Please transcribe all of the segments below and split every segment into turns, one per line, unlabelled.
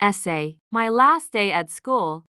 Essay. My last day at school.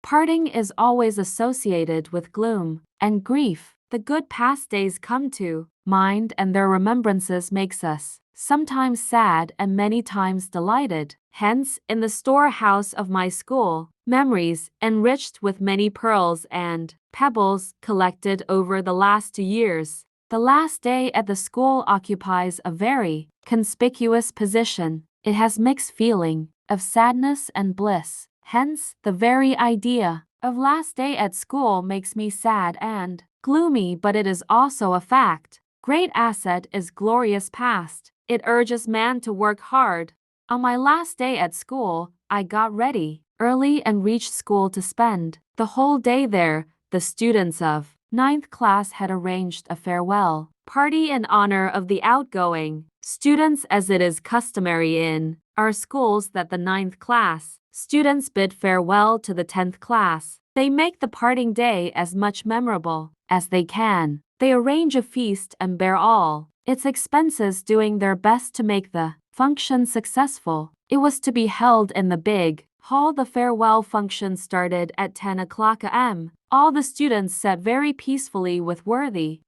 Parting is always associated with gloom and grief. The good past days come to mind, and their remembrances makes us sometimes sad and many times delighted. Hence, in the storehouse of my school, memories enriched with many pearls and pebbles collected over the last 2 years. The last day at the school occupies a very conspicuous position. It has mixed feeling of sadness and bliss. Hence, the very idea of last day at school makes me sad and gloomy, but it is also a fact. Great asset is glorious past. It urges man to work hard. On my last day at school, I got ready early and reached school to spend the whole day there. The students of 9th class had arranged a farewell party in honor of the outgoing students, as it is customary in our schools that the 9th class students bid farewell to the 10th class. They make the parting day as much memorable as they can. They arrange a feast and bear all its expenses, doing their best to make the function successful. It was to be held in the big hall. The farewell function started at 10 o'clock a.m. All the students sat very peacefully with worthy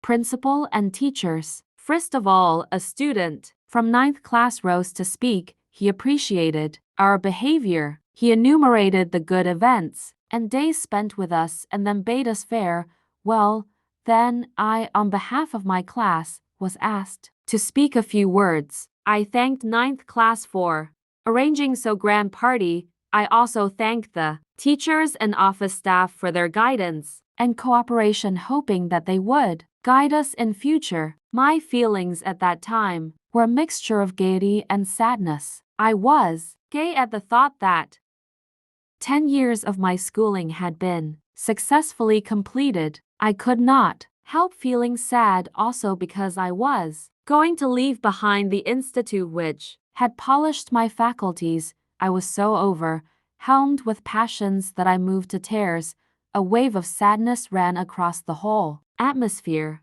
principal and teachers. First of all, a student from 9th class rose to speak. He appreciated our behavior. He enumerated the good events and days spent with us and then bade us fare well. Then I, on behalf of my class, was asked to speak a few words. I thanked 9th class for arranging so grand party. I also thanked the teachers and office staff for their guidance and cooperation, hoping that they would guide us in future. My feelings at that time were a mixture of gaiety and sadness. I was gay at the thought that 10 years of my schooling had been successfully completed. I could not help feeling sad also because I was going to leave behind the institute which had polished my faculties. I was so overwhelmed with passions that I moved to tears. A wave of sadness ran across the whole atmosphere.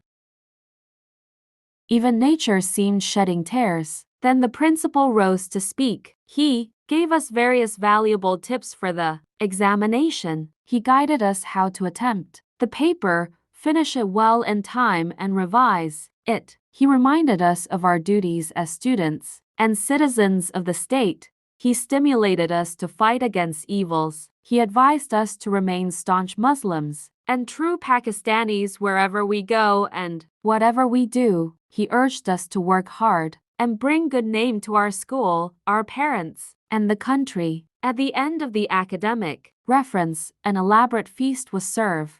Even nature seemed shedding tears. Then the principal rose to speak. He gave us various valuable tips for the examination. He guided us how to attempt the paper, finish it well in time, and revise it. He reminded us of our duties as students and citizens of the state. He stimulated us to fight against evils. He advised us to remain staunch Muslims and true Pakistanis wherever we go and whatever we do. He urged us to work hard and bring good name to our school, our parents, and the country. At the end of the academic reference, an elaborate feast was served.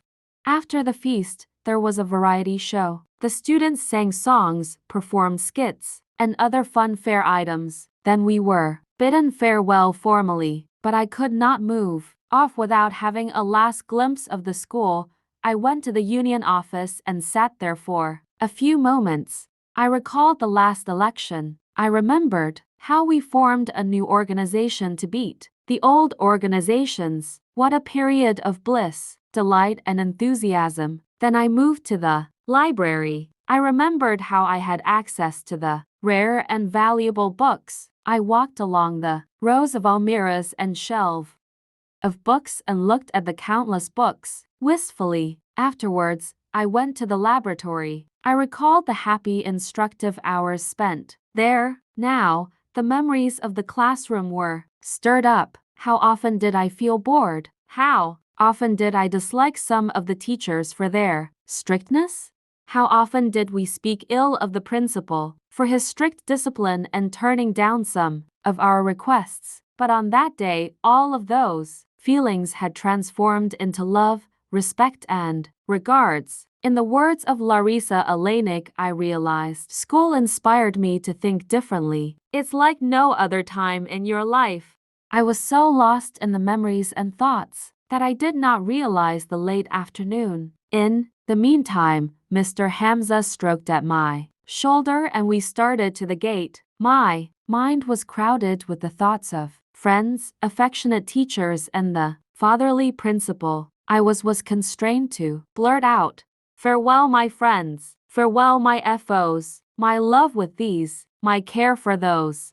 After the feast, there was a variety show. The students sang songs, performed skits, and other fun fair items. Then we were bidden farewell formally, but I could not move off without having a last glimpse of the school. I went to the union office and sat there for a few moments. I recalled the last election. I remembered how we formed a new organization to beat the old organizations. What a period of bliss, delight, and enthusiasm. Then I moved to the library. I remembered how I had access to the rare and valuable books. I walked along the rows of almirahs and shelves of books and looked at the countless books wistfully. Afterwards, I went to the laboratory. I recalled the happy, instructive hours spent there. Now, the memories of the classroom were stirred up. How often did I feel bored? How often did I dislike some of the teachers for their strictness? How often did we speak ill of the principal for his strict discipline and turning down some of our requests? But on that day, all of those feelings had transformed into love, respect, and regards. In the words of Larissa Alainik, I realized school inspired me to think differently. It's like no other time in your life. I was so lost in the memories and thoughts that I did not realize the late afternoon. In the meantime, Mr. Hamza stroked at my shoulder and we started to the gate. My mind was crowded with the thoughts of friends, affectionate teachers, and the fatherly principal. I was constrained to blurt out, "Farewell, my friends. Farewell, my FOs. My love with these. My care for those."